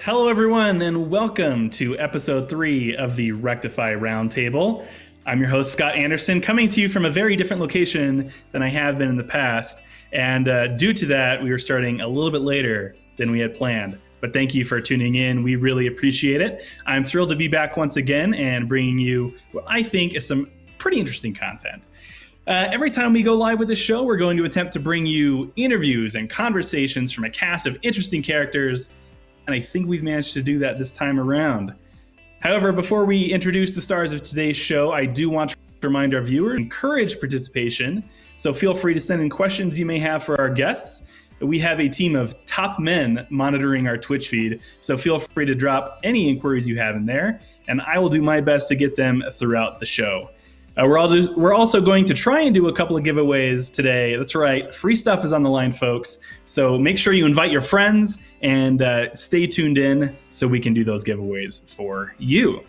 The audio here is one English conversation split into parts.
Hello, everyone, and welcome to episode 3 of the Rectify Roundtable. I'm your host, Scott Anderson, coming to you from a very different location than I have been in the past. And due to that, we are starting a little bit later than we had planned. But thank you for tuning in. We really appreciate it. I'm thrilled to be back once again and bringing you what I think is some pretty interesting content. Every time we go live with this show, we're going to attempt to bring you interviews and conversations from a cast of interesting characters, and I think we've managed to do that this time around. However, before we introduce the stars of today's show, I do want to remind our viewers to encourage participation, so feel free to send in questions you may have for our guests. We have a team of top men monitoring our Twitch feed, so feel free to drop any inquiries you have in there, and I will do my best to get them throughout the show. We're also going to try and do a couple of giveaways today. That's right, free stuff is on the line, folks. So make sure you invite your friends and stay tuned in so we can do those giveaways for you.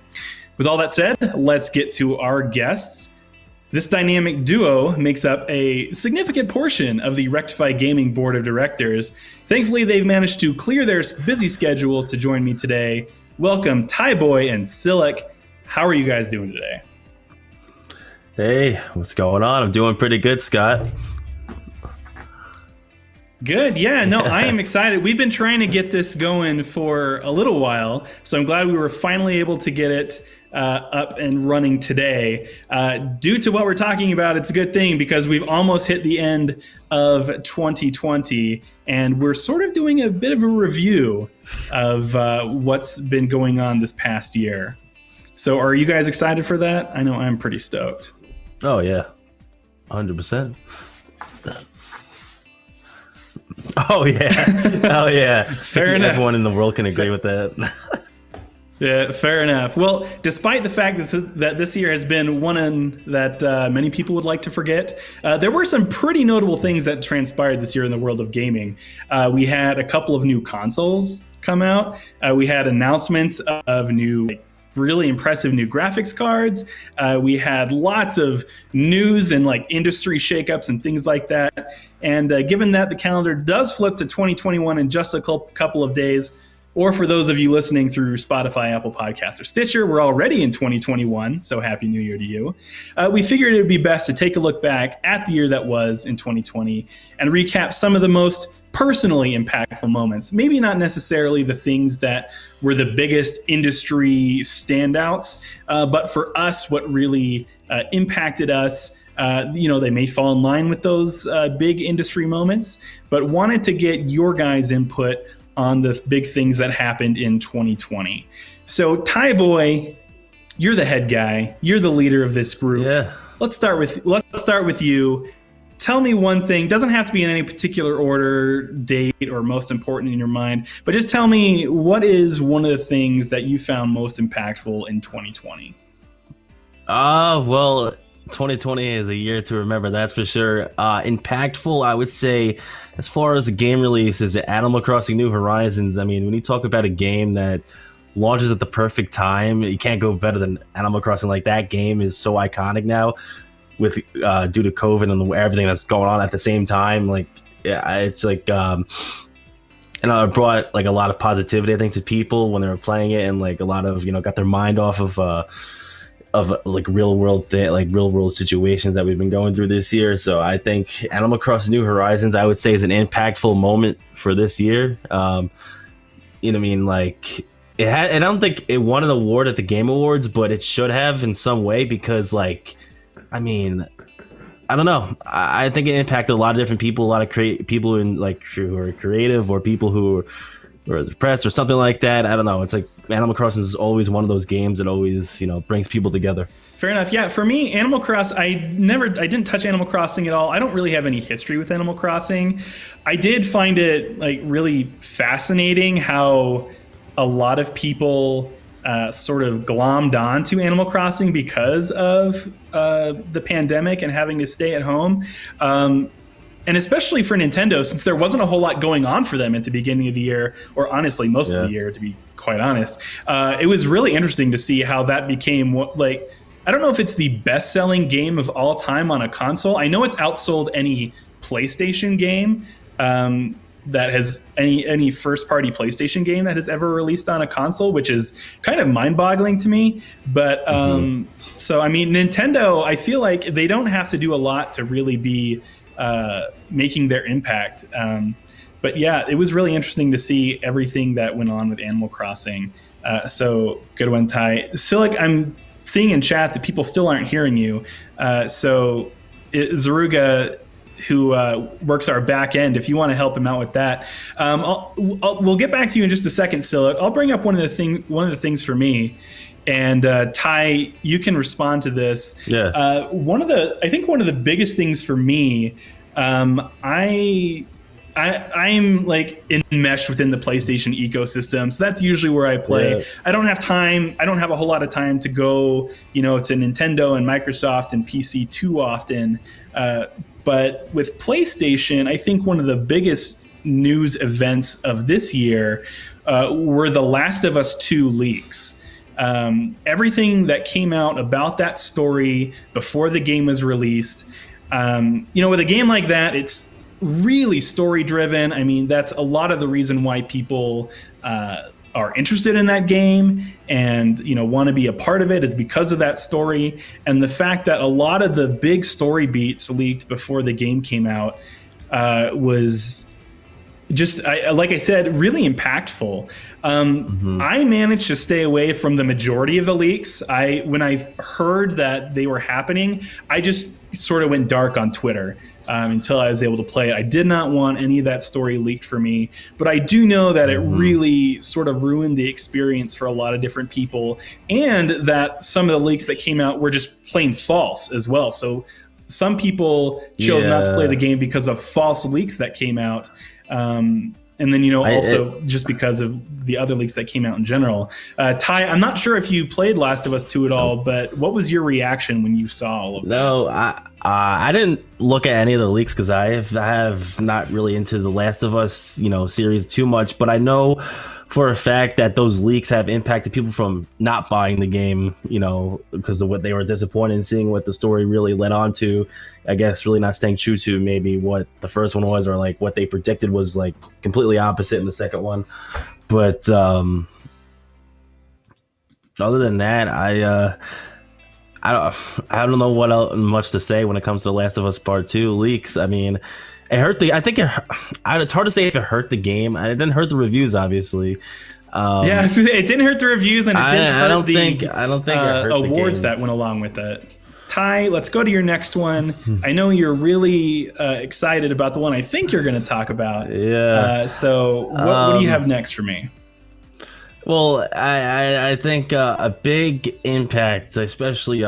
With all that said, let's get to our guests. This dynamic duo makes up a significant portion of the Rectify Gaming board of directors. Thankfully, they've managed to clear their busy schedules to join me today. Welcome, Tyboy and Sillik. How are you guys doing today? Hey, what's going on? I'm doing pretty good, Scott. Good. Yeah, no, I am excited. We've been trying to get this going for a little while, so I'm glad we were finally able to get it up and running today. Due to what we're talking about, it's a good thing because we've almost hit the end of 2020, and we're sort of doing a bit of a review of what's been going on this past year. So are you guys excited for that? I know I'm pretty stoked. Oh, yeah. 100%. Oh, yeah. Oh, yeah. Fair enough. Everyone in the world can agree with that. Yeah, fair enough. Well, despite the fact that this year has been one that many people would like to forget, there were some pretty notable things that transpired this year in the world of gaming. We had a couple of new consoles come out. We had announcements of new really impressive new graphics cards. We had lots of news and industry shakeups and things like that. And given that the calendar does flip to 2021 in just a couple of days, or for those of you listening through Spotify, Apple Podcasts, or Stitcher, we're already in 2021, so Happy New Year to you. We figured it would be best to take a look back at the year that was in 2020 and recap some of the most personally impactful moments. Maybe not necessarily the things that were the biggest industry standouts, but for us, what really impacted us. They may fall in line with those big industry moments, but wanted to get your guys' input on the big things that happened in 2020. So Tyboy, you're the head guy. You're the leader of this group. Yeah. Let's start with you. Tell me one thing. Doesn't have to be in any particular order, date, or most important in your mind, but just tell me what is one of the things that you found most impactful in 2020? Well, 2020 is a year to remember, that's for sure. Impactful, I would say, as far as the game releases, Animal Crossing New Horizons. I mean, when you talk about a game that launches at the perfect time, you can't go better than Animal Crossing. That game is so iconic now. With due to COVID and everything that's going on at the same time, it's it brought a lot of positivity, I think, to people when they were playing it, and a lot of got their mind off of real world real world situations that we've been going through this year. So I think Animal Crossing New Horizons, I would say, is an impactful moment for this year. I don't think it won an award at the Game Awards, but it should have in some way because I don't know. I think it impacted a lot of different people, a lot of people who are creative, or people who are depressed or something like that. I don't know. It's Animal Crossing is always one of those games that always, brings people together. Fair enough. Yeah, for me, Animal Crossing, I didn't touch Animal Crossing at all. I don't really have any history with Animal Crossing. I did find it really fascinating how a lot of people sort of glommed on to Animal Crossing because of the pandemic and having to stay at home. And especially for Nintendo, since there wasn't a whole lot going on for them at the beginning of the year, or honestly, most of the year, to be quite honest, it was really interesting to see how that became I don't know if it's the best-selling game of all time on a console. I know it's outsold any PlayStation game. that has any first party PlayStation game that has ever released on a console, which is kind of mind boggling to me. But so I mean, Nintendo, I feel like they don't have to do a lot to really be making their impact. But yeah, it was really interesting to see everything that went on with Animal Crossing. So good one, Ty. Sillik, I'm seeing in chat that people still aren't hearing you. So Zaruga, who works our back end, if you want to help him out with that, we'll get back to you in just a second, Sillik. I'll bring up one of the things for me, and Ty, you can respond to this. Yeah. I think one of the biggest things for me, I'm like enmeshed within the PlayStation ecosystem, so that's usually where I play. Yeah. I don't have a whole lot of time to go, to Nintendo and Microsoft and PC too often. But with PlayStation, I think one of the biggest news events of this year were the Last of Us 2 leaks. Everything that came out about that story before the game was released. With a game like that, it's really story driven. I mean, that's a lot of the reason why people are interested in that game and want to be a part of it, is because of that story. And the fact that a lot of the big story beats leaked before the game came out was just, like I said, really impactful. I managed to stay away from the majority of the leaks. When I heard that they were happening, I just sort of went dark on Twitter. Until I was able to play. I did not want any of that story leaked for me, but I do know that it really sort of ruined the experience for a lot of different people, and that some of the leaks that came out were just plain false as well. So some people chose not to play the game because of false leaks that came out. And then, also just because of the other leaks that came out in general. Ty, I'm not sure if you played Last of Us 2 at all, but what was your reaction when you saw all of that? No, I didn't look at any of the leaks because I have not really into the Last of Us, series too much. But I know for a fact that those leaks have impacted people from not buying the game, because of what they were disappointed in seeing what the story really led on to. I guess really not staying true to maybe what the first one was, or like what they predicted was like completely opposite in the second one. But other than that, I don't know what else much to say when it comes to The Last of Us Part 2 leaks. I mean, it's hard to say if it hurt the game. It didn't hurt the reviews, obviously. It didn't hurt the reviews, and it didn't hurt I don't think it hurt awards the game that went along with it. Ty, let's go to your next one. I know you're really excited about the one I think you're going to talk about. Yeah. So what do you have next for me? Well, I think a big impact, especially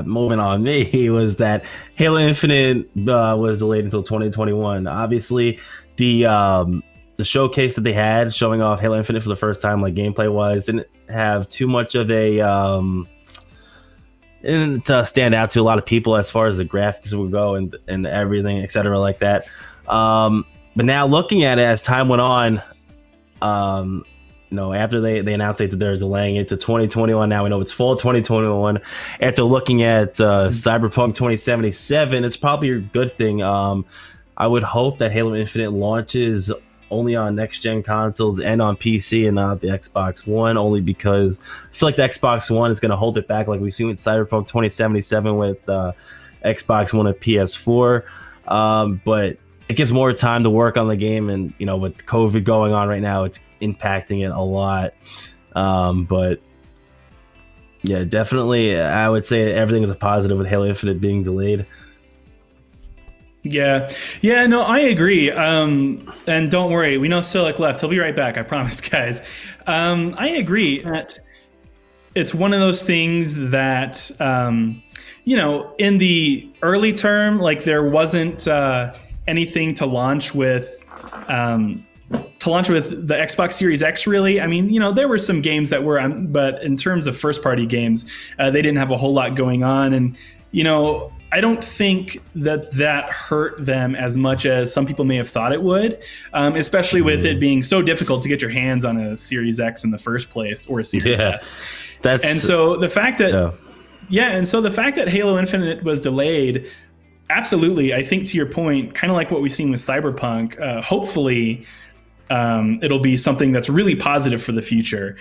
moving on me, was that Halo Infinite was delayed until 2021. Obviously, the showcase that they had showing off Halo Infinite for the first time, like gameplay wise, didn't have too much of a didn't stand out to a lot of people as far as the graphics would go and everything, etc. like that. But now looking at it as time went on, after they announced that they're delaying it to 2021, now we know it's fall 2021. After looking at Cyberpunk 2077, it's probably a good thing. I would hope that Halo Infinite launches only on next-gen consoles and on PC and not the Xbox One, only because I feel like the Xbox One is going to hold it back like we've seen with Cyberpunk 2077 with Xbox One and PS4. But it gives more time to work on the game, and with COVID going on right now, it's impacting it a lot. But yeah, definitely I would say everything is a positive with Halo Infinite being delayed. Yeah, no, I agree. And don't worry, we know Sillik left. He'll be right back, I promise, guys. I agree that it's one of those things that, in the early term, like there wasn't anything to launch with the Xbox Series X, really. I mean, there were some games that were, but in terms of first party games, they didn't have a whole lot going on. And, I don't think that hurt them as much as some people may have thought it would, especially with it being so difficult to get your hands on a Series X in the first place, or a Series S. So the fact that Halo Infinite was delayed, Absolutely. I think to your point, kind of like what we've seen with Cyberpunk, hopefully it'll be something that's really positive for the future.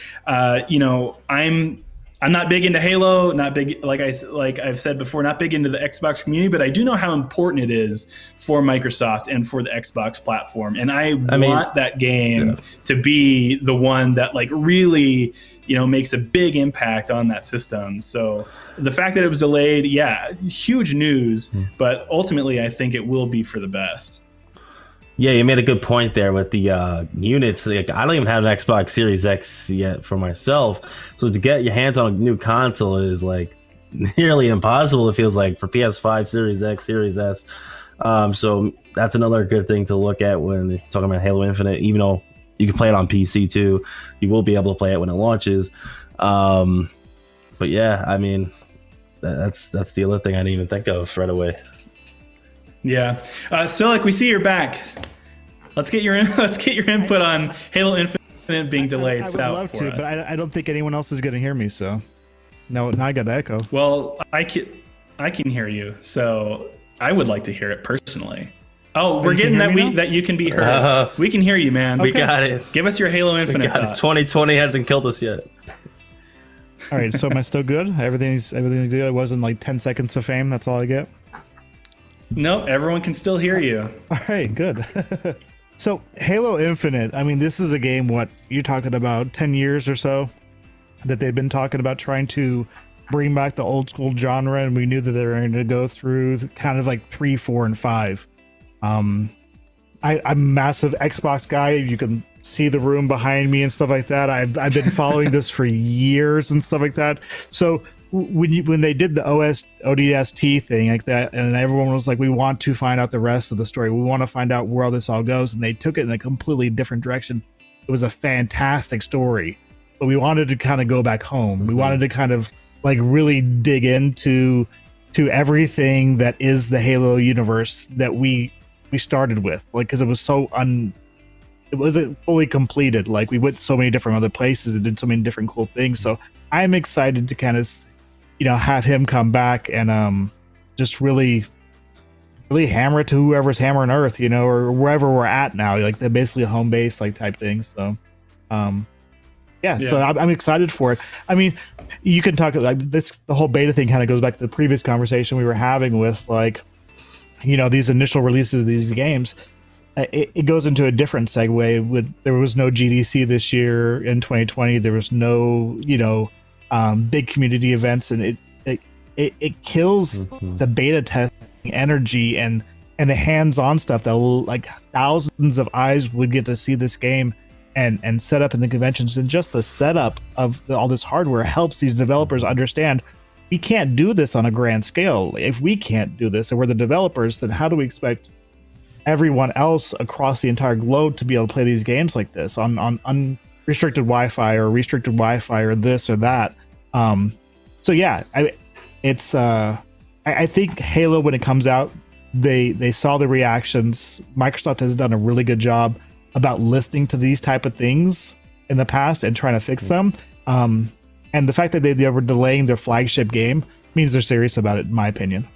I'm not big into Halo, not big like I've said before, not big into the Xbox community, but I do know how important it is for Microsoft and for the Xbox platform. And I want that game to be the one that like really, makes a big impact on that system. So the fact that it was delayed, huge news, but ultimately I think it will be for the best. Yeah, you made a good point there with the units. Like, I don't even have an Xbox Series X yet for myself, so to get your hands on a new console is like nearly impossible. It feels like for PS5, Series X, Series S. So that's another good thing to look at when you're talking about Halo Infinite. Even though you can play it on PC too, you will be able to play it when it launches. But yeah, I mean, that's the other thing I didn't even think of right away. Yeah, Sillik, we see you're back. Let's get your input on Halo Infinite being delayed. I would love to, but I don't think anyone else is going to hear me. So now I got to echo. Well, I can hear you, so I would like to hear it personally. Oh, we're getting that you can be heard. We can hear you, man. We got it. Give us your Halo Infinite thoughts. 2020 hasn't killed us yet. All right, so am I still good? Everything's good. It wasn't like 10 seconds of fame. That's all I get. Nope, everyone can still hear you. All right, good. So Halo Infinite, I mean, this is a game, what, you're talking about 10 years or so that they've been talking about trying to bring back the old school genre, and we knew that they were going to go through kind of like 3, 4, and 5. I'm a massive Xbox guy. You can see the room behind me and stuff like that. I've been following this for years and stuff like that. So when they did the ODST thing like that, and everyone was like, we want to find out the rest of the story. We want to find out where all this all goes. And they took it in a completely different direction. It was a fantastic story, but we wanted to kind of go back home. We wanted to kind of like really dig into everything that is the Halo universe that we started with, like, because it was it wasn't fully completed. Like, we went so many different other places and did so many different cool things. So I'm excited to kind of have him come back and just really hammer it to whoever's hammering Earth, or wherever we're at now, like they're basically a home base like type thing. So so I'm excited for it. I mean, you can talk like this, the whole beta thing kind of goes back to the previous conversation we were having with like, these initial releases of these games. It goes into a different segue. There was no GDC this year in 2020. There was no, big community events, and it kills the beta testing energy and the hands-on stuff that like thousands of eyes would get to see this game and set up in the conventions. And just the setup of all this hardware helps these developers understand we can't do this on a grand scale. If we can't do this and we're the developers, then how do we expect everyone else across the entire globe to be able to play these games like this on unrestricted Wi-Fi or restricted Wi-Fi or this or that? So yeah, I think Halo, when it comes out, they saw the reactions. Microsoft has done a really good job about listening to these type of things in the past and trying to fix them. And the fact that they were delaying their flagship game means they're serious about it, in my opinion.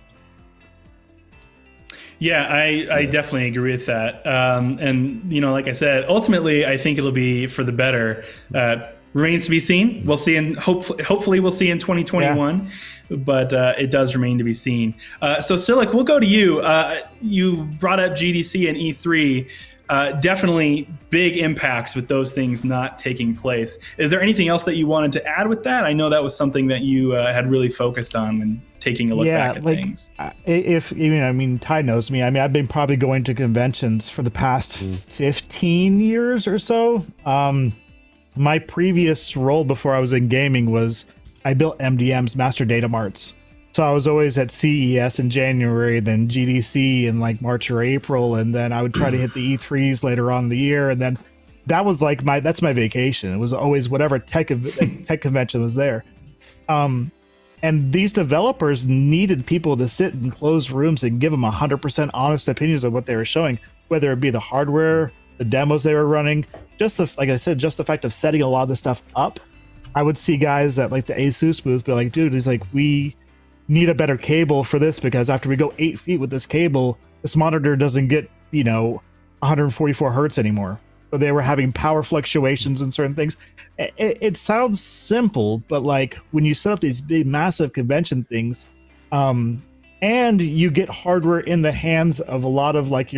Yeah, I definitely agree with that. And, like I said, ultimately, I think it'll be for the better. Remains to be seen. We'll see, hopefully we'll see in 2021, but it does remain to be seen. So Sillik, we'll go to you. You brought up GDC and E3. Definitely big impacts with those things not taking place. Is there anything else that you wanted to add with that? I know that was something that you had really focused on when taking a look back at things. Ty knows me. I mean, I've been probably going to conventions for the past 15 years or so. My previous role before I was in gaming was I built MDMs, Master Data Marts. So I was always at CES in January, then GDC in like March or April, and then I would try to hit the E3s later on in the year, and then that was like that's my vacation. It was always whatever tech convention was there. And these developers needed people to sit in closed rooms and give them 100% honest opinions of what they were showing, whether it be the hardware, the demos they were running, like I said, just the fact of setting a lot of this stuff up. I would see guys at like the ASUS booth be like, dude, he's like, we need a better cable for this because after we go 8 feet with this cable, this monitor doesn't get, 144 hertz anymore. So they were having power fluctuations and certain things. It sounds simple, but like when you set up these big, massive convention things, and you get hardware in the hands of a lot of like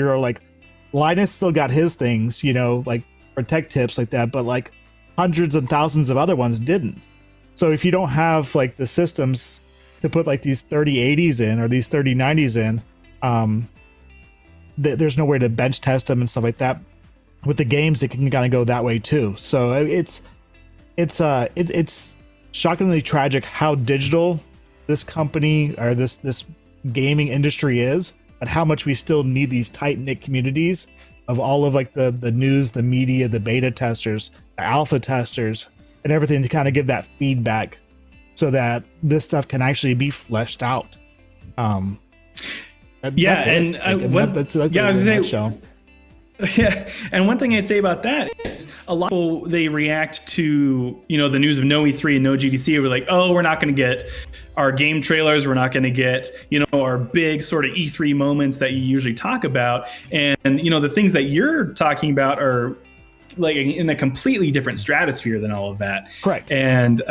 Linus still got his things, like protect tips like that, but like hundreds and thousands of other ones didn't. So if you don't have like the systems to put like these 3080s in or these 3090s in, there's no way to bench test them and stuff like that. With the games, it can kind of go that way too. So it's shockingly tragic how digital this company or this gaming industry is, but how much we still need these tight-knit communities of all of like the news, the media, the beta testers, the alpha testers, and everything to kind of give that feedback so that this stuff can actually be fleshed out. Yeah, and I was gonna say, yeah, and one thing I'd say about that is a lot of people, they react to the news of no E3 and no GDC. We're like, oh, we're not going to get our game trailers. We're not going to get our big sort of E3 moments that you usually talk about. And the things that you're talking about are like in a completely different stratosphere than all of that. Correct. And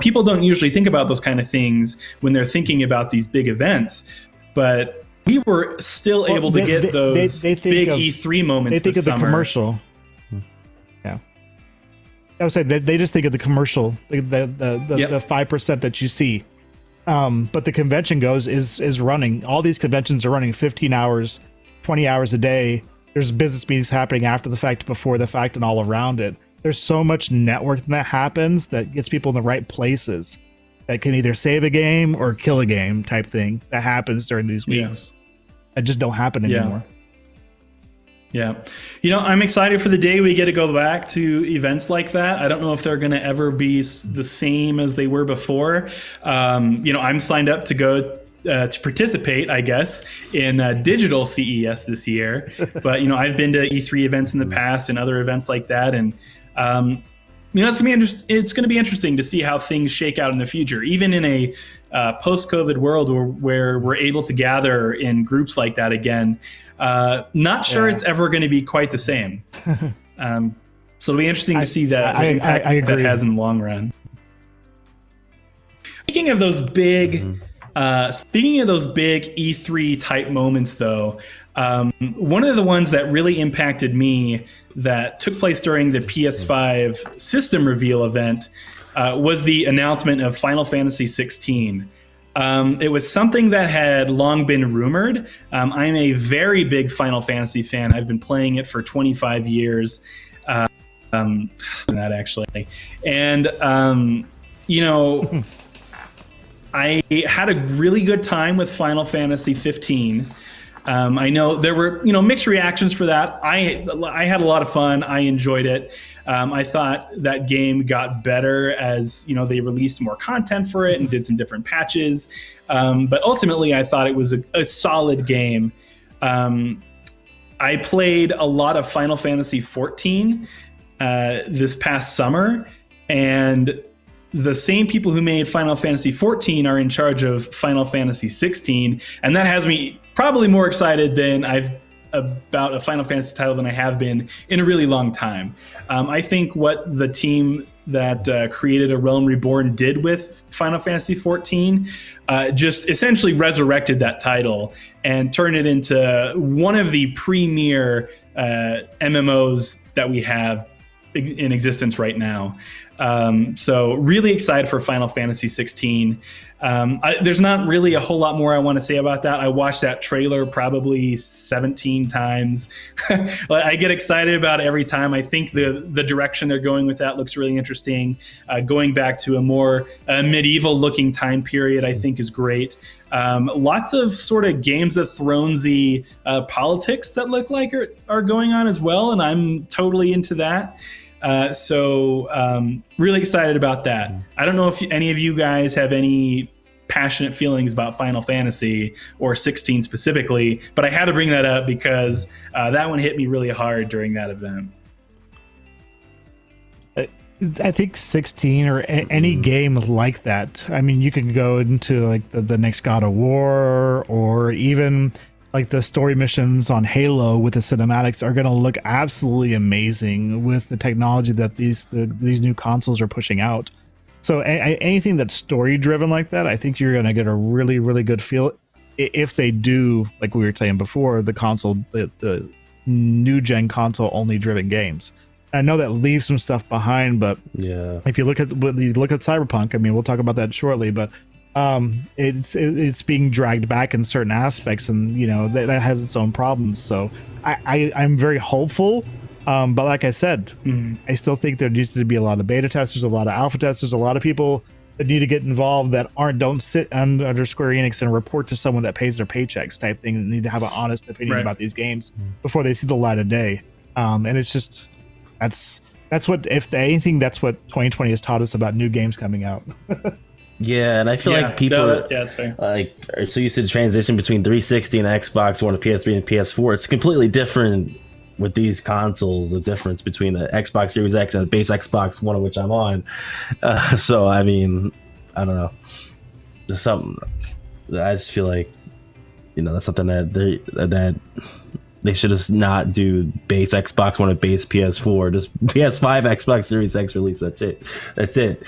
people don't usually think about those kind of things when they're thinking about these big events, but we were still able to get those big E3 moments. They think of the commercial. Yeah, I would say they just think of the commercial, the 5% that you see. But the convention is running. All these conventions are running 15 hours, 20 hours a day. There's business meetings happening after the fact, before the fact, and all around it. There's so much networking that happens that gets people in the right places. That can either save a game or kill a game type thing that happens during these weeks. That just don't happen anymore. Yeah. I'm excited for the day we get to go back to events like that. I don't know if they're going to ever be the same as they were before. I'm signed up to go to participate, I guess, in digital CES this year. But, I've been to E3 events in the past and other events like that. And, it's going to be interesting to see how things shake out in the future, even in a post-COVID world where we're able to gather in groups like that again. Not sure it's ever going to be quite the same. So it'll be interesting to see that impact that has in the long run. Speaking of those big E3 type moments, though, one of the ones that really impacted me that took place during the PS5 system reveal event was the announcement of Final Fantasy 16. It was something that had long been rumored. I'm a very big Final Fantasy fan. I've been playing it for 25 years. That actually. And, I had a really good time with Final Fantasy 15. I know there were, mixed reactions for that. I had a lot of fun. I enjoyed it. I thought that game got better as, they released more content for it and did some different patches. But ultimately, I thought it was a solid game. I played a lot of Final Fantasy 14 this past summer, and the same people who made Final Fantasy 14 are in charge of Final Fantasy 16, and that has me probably more excited than about a Final Fantasy title than I have been in a really long time. I think what the team that created A Realm Reborn did with Final Fantasy 14 just essentially resurrected that title and turned it into one of the premier MMOs that we have in existence right now. So really excited for Final Fantasy 16. There's not really a whole lot more I want to say about that. I watched that trailer probably 17 times. I get excited about it every time. I think the direction they're going with that looks really interesting. Going back to a more medieval looking time period, I think is great. Lots of sort of Games of Thrones-y politics that look like are going on as well, and I'm totally into that. So really excited about that. I don't know if any of you guys have any passionate feelings about Final Fantasy or 16 specifically, but I had to bring that up because that one hit me really hard during that event. I think 16 or any game like that. I mean, you can go into like the next God of War, or even like the story missions on Halo with the cinematics are going to look absolutely amazing with the technology that these new consoles are pushing out. So anything that's story driven like that, I think you're going to get a really, really good feel if they do, like we were saying before, the new gen console only driven games. I know that leaves some stuff behind, but yeah, if you look at Cyberpunk, I mean, we'll talk about that shortly, but it's being dragged back in certain aspects, and you know that has its own problems. So I'm very hopeful, but like I said, I still think there needs to be a lot of beta testers, a lot of alpha testers, a lot of people that need to get involved that don't sit under Square Enix and report to someone that pays their paychecks type thing, and need to have an honest opinion about these games before they see the light of day. And it's just that's what, if anything, that's what 2020 has taught us about new games coming out. Yeah, and I feel like people, that's fair. Like, so you said transition between 360 and Xbox One, to PS3 and PS4. It's completely different with these consoles. The difference between the Xbox Series X and the base Xbox One, of which I'm on. So I mean, I don't know. There's something. I just feel like, you know, that's something that they should just not do base Xbox One and base PS4. Just PS5, Xbox Series X release. That's it.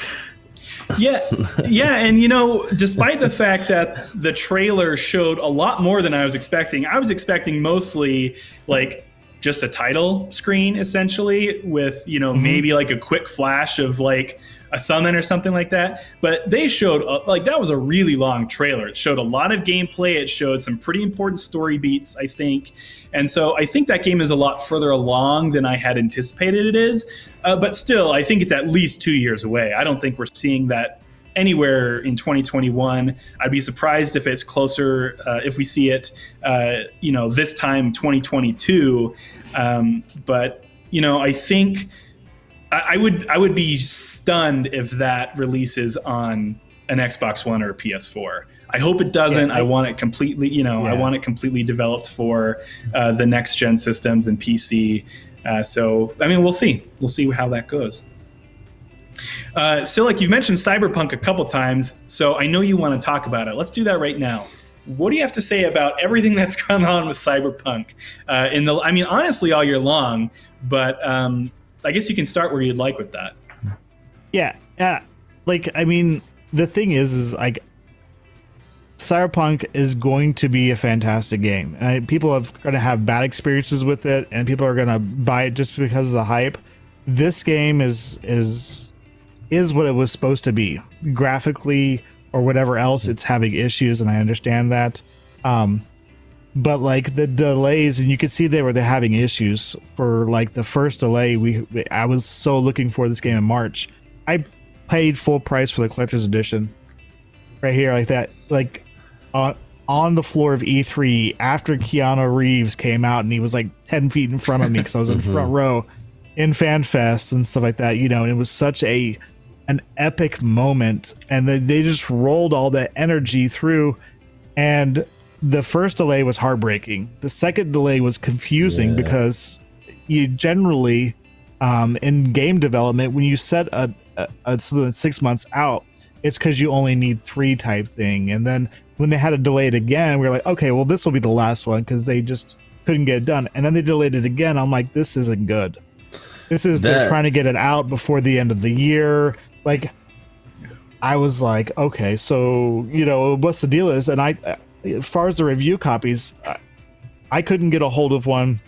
Yeah, and you know, despite the fact that the trailer showed a lot more than I was expecting mostly like just a title screen essentially with, you know, maybe like a quick flash of like a summon or something like that. But they showed like that was a really long trailer. It showed a lot of gameplay. It showed some pretty important story beats, I think. And so I think that game is a lot further along than I had anticipated it is. But still, I think it's at least 2 years away. I don't think we're seeing that anywhere in 2021. I'd be surprised if it's closer, if we see it, you know, this time 2022. But you know, I think I would be stunned if that releases on an Xbox One or a PS4. I hope it doesn't. I want it completely, you know, I want it completely developed for the next gen systems and PC. So, I mean, we'll see. We'll see how that goes. Sillik, you've mentioned Cyberpunk a couple times, so I know you want to talk about it. Let's do that right now. What do you have to say about everything that's gone on with Cyberpunk? I mean, honestly, all year long, but I guess you can start where you'd like with that. Yeah. Like, I mean, the thing is like, Cyberpunk is going to be a fantastic game, and people are going to have bad experiences with it, and people are going to buy it just because of the hype. This game is what it was supposed to be, graphically or whatever else. It's having issues, and I understand that. But like the delays, and you could see they're having issues for like the first delay. I was so looking for this game in March. I paid full price for the collector's edition right here, like that, like on the floor of E3 after Keanu Reeves came out, and he was like 10 feet in front of me because I was in front row in FanFest and stuff like that, you know. And it was such an epic moment, and they just rolled all that energy through. And the first delay was heartbreaking. The second delay was confusing because you generally in game development, when you set a 6 months out, it's because you only need 3 type thing. And then when they had to delay it again, we were like, okay, well, this will be the last one, because they just couldn't get it done. And then they delayed it again. I'm like, this isn't good. They're trying to get it out before the end of the year. Like, I was like, okay, so, you know, what's the deal is? And as far as the review copies, I couldn't get a hold of one.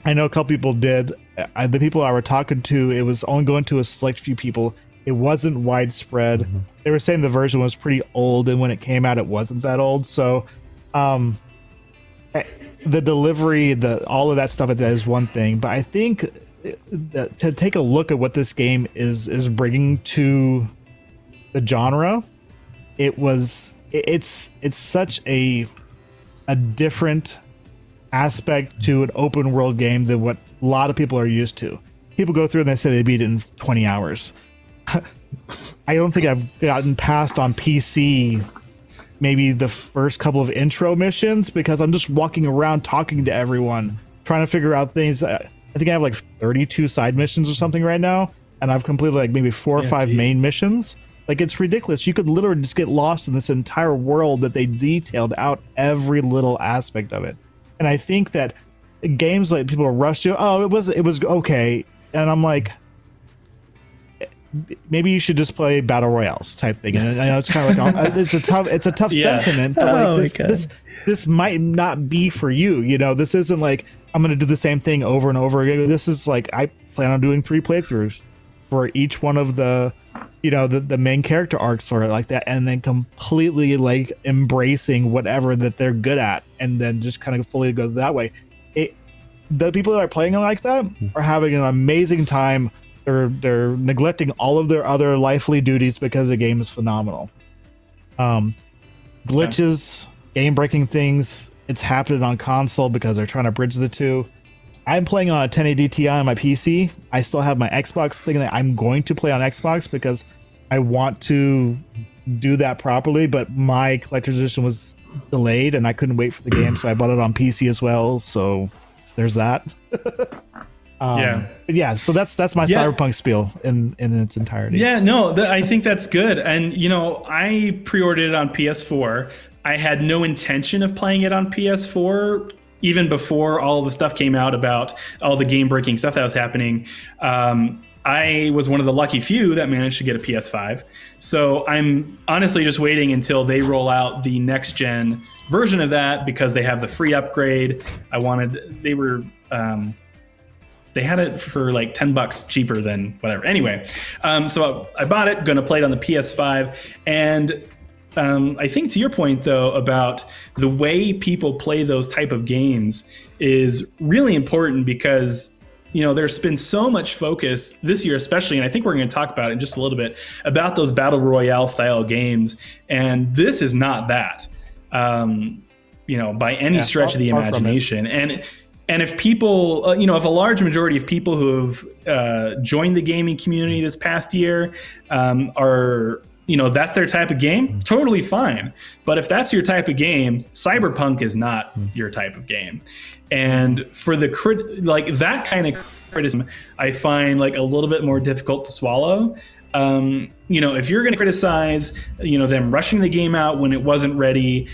I know a couple people did. The people I were talking to, it was only going to a select few people. It wasn't widespread. They were saying the version was pretty old, and when it came out, it wasn't that old. So, the delivery, all of that stuff, that is one thing. But I think that to take a look at what this game is bringing to the genre, it's such a different aspect to an open world game than what a lot of people are used to. People go through and they say they beat it in 20 hours. I don't think I've gotten past on PC maybe the first couple of intro missions, because I'm just walking around talking to everyone, trying to figure out things. I think I have like 32 side missions or something right now, and I've completed like maybe 4 or 5 geez. main missions. Like, it's ridiculous. You could literally just get lost in this entire world that they detailed out every little aspect of it. And I think that games like people rush to, oh, it was okay, and I'm like, maybe you should just play battle royales type thing. And I know it's kind of like it's a tough Yeah. sentiment, but like this might not be for you. You know, this isn't like I'm going to do the same thing over and over again. This is like I plan on doing 3 playthroughs for each one of the, you know, the main character arcs for it like that, and then completely like embracing whatever that they're good at, and then just kind of fully go that way. The people that are playing it like that are having an amazing time. They're neglecting all of their other lively duties because the game is phenomenal. Glitches, game-breaking things, it's happening on console because they're trying to bridge the two. I'm playing on a 1080 Ti on my PC. I still have my Xbox thing that I'm going to play on Xbox because I want to do that properly, but my collector's edition was delayed and I couldn't wait for the game, so I bought it on PC as well, so there's that. Yeah, so that's my Cyberpunk spiel in its entirety. Yeah, no, I think that's good. And, you know, I pre-ordered it on PS4. I had no intention of playing it on PS4, even before all the stuff came out about all the game-breaking stuff that was happening. I was one of the lucky few that managed to get a PS5. So I'm honestly just waiting until they roll out the next-gen version of that because they have the free upgrade. They had it for like $10 cheaper than whatever. Anyway, so I bought it, gonna play it on the PS5. And I think to your point though, about the way people play those type of games is really important because, you know, there's been so much focus this year, especially, and I think we're going to talk about it in just a little bit, about those battle royale style games. And this is not that, you know, by any stretch of the imagination. And if people, you know, if a large majority of people who have joined the gaming community this past year are, you know, that's their type of game, totally fine. But if that's your type of game, Cyberpunk is not your type of game. And for the like that kind of criticism, I find like a little bit more difficult to swallow. You know, if you're going to criticize, you know, them rushing the game out when it wasn't ready,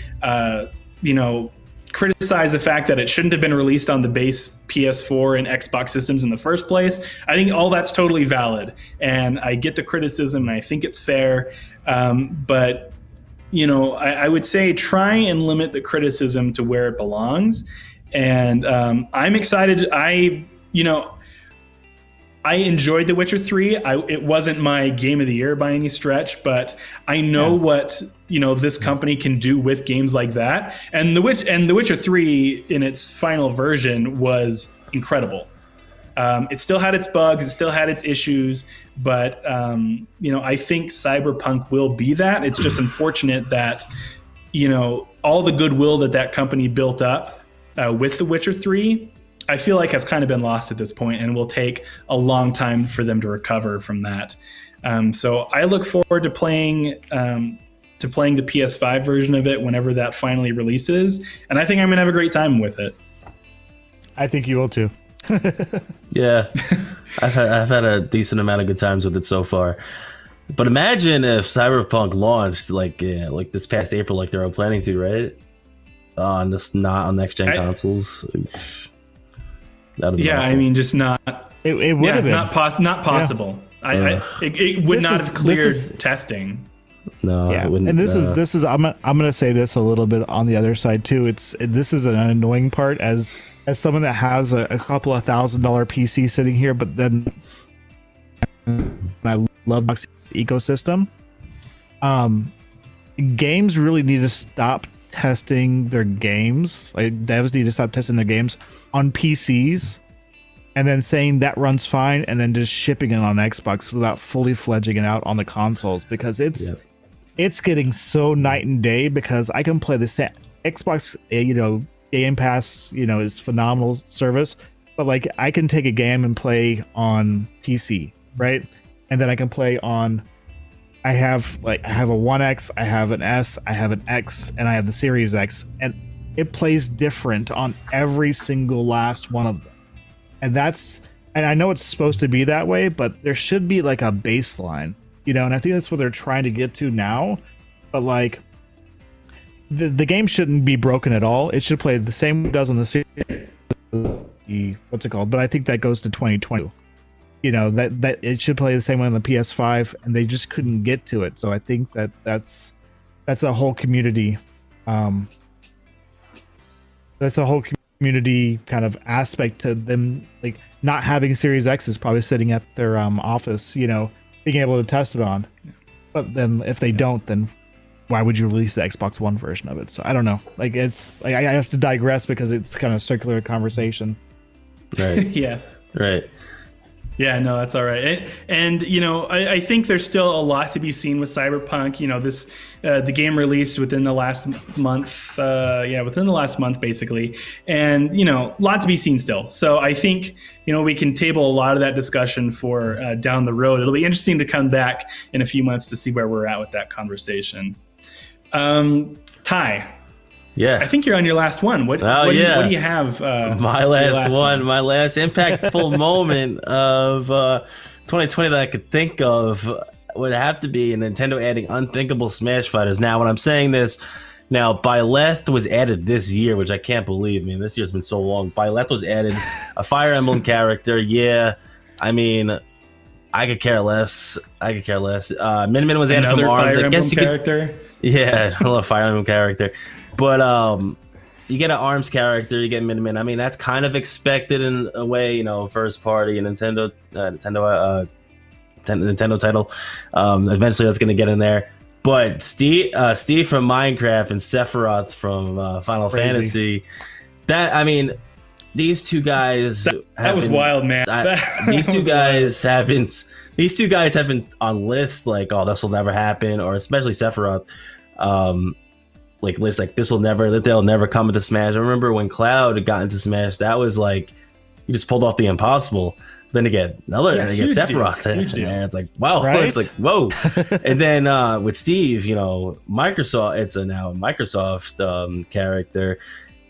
you know, criticize the fact that it shouldn't have been released on the base PS4 and Xbox systems in the first place, I think all that's totally valid. And I get the criticism and I think it's fair. But, you know, I would say try and limit the criticism to where it belongs. And I'm excited. I enjoyed The Witcher 3. It wasn't my game of the year by any stretch, but I know what, you know, this company can do with games like that. And The Witcher 3 in its final version was incredible. It still had its bugs, it still had its issues, but you know, I think Cyberpunk will be that. It's just unfortunate that, you know, all the goodwill that company built up with The Witcher 3, I feel like has kind of been lost at this point and will take a long time for them to recover from that. So I look forward to playing the PS5 version of it whenever that finally releases. And I think I'm going to have a great time with it. I think you will too. Yeah, I've had a decent amount of good times with it so far. But imagine if Cyberpunk launched like this past April, like they're all planning to, right? And just not on next gen consoles. That'd be awful. I mean, just not. It would have been not possible. Yeah. It would not have cleared testing. No, yeah. it wouldn't. And this is I'm gonna say this a little bit on the other side too. This is an annoying part as someone that has a couple of $1,000 PC sitting here, but then I love the ecosystem. Games really need to stop testing their games. Like, devs need to stop testing their games on PCs and then saying that runs fine and then just shipping it on Xbox without fully fledging it out on the consoles, because it's getting so night and day. Because I can play the Xbox, you know, Game Pass, you know, is phenomenal service, but like I can take a game and play on PC, right? And then I can play on, I have a 1X, I have an S, I have an X, and I have the Series X, and it plays different on every single last one of them. And and I know it's supposed to be that way, but there should be like a baseline, and I think that's what they're trying to get to now. But like, the game shouldn't be broken at all. It should play the same way it does on the series. What's it called? But I think that goes to 2020. That it should play the same way on the PS5, and they just couldn't get to it. So I think that's a whole community. That's a whole community kind of aspect to them, like not having Series X is probably sitting at their office, being able to test it on. But then if they don't, then why would you release the Xbox One version of it? So I don't know. Like it's like I have to digress because it's kind of circular conversation. Right. Yeah. Right. Yeah, no, that's all right. And I think there's still a lot to be seen with Cyberpunk. This the game released within the last month. Within the last month, basically. And, lot to be seen still. So I think, we can table a lot of that discussion for down the road. It'll be interesting to come back in a few months to see where we're at with that conversation. Ty. Yeah, I think you're on your last one. What do you have? My last one, my last impactful moment of 2020 that I could think of would have to be a Nintendo adding unthinkable Smash Fighters. Now, when I'm saying this, Byleth was added this year, which I can't believe. I mean, this year's been so long. Byleth was added, a Fire Emblem character. Yeah, I mean, I could care less. Min Min was added from ARMS. I guess you character. Yeah, I love Fire Emblem character. But you get an ARMS character, you get Min Min. I mean, that's kind of expected in a way, first party and Nintendo title. Eventually, that's going to get in there. But Steve from Minecraft and Sephiroth from Final Fantasy. These two guys. That was wild, man. These two guys haven't. These two guys haven't on lists like, oh, this will never happen, or especially Sephiroth. Like lists like they'll never come into Smash. I remember when Cloud got into Smash, that was like you just pulled off the impossible. Then to get Sephiroth and it's like wow, right? It's like whoa. And then with Steve, Microsoft, it's now a Microsoft character.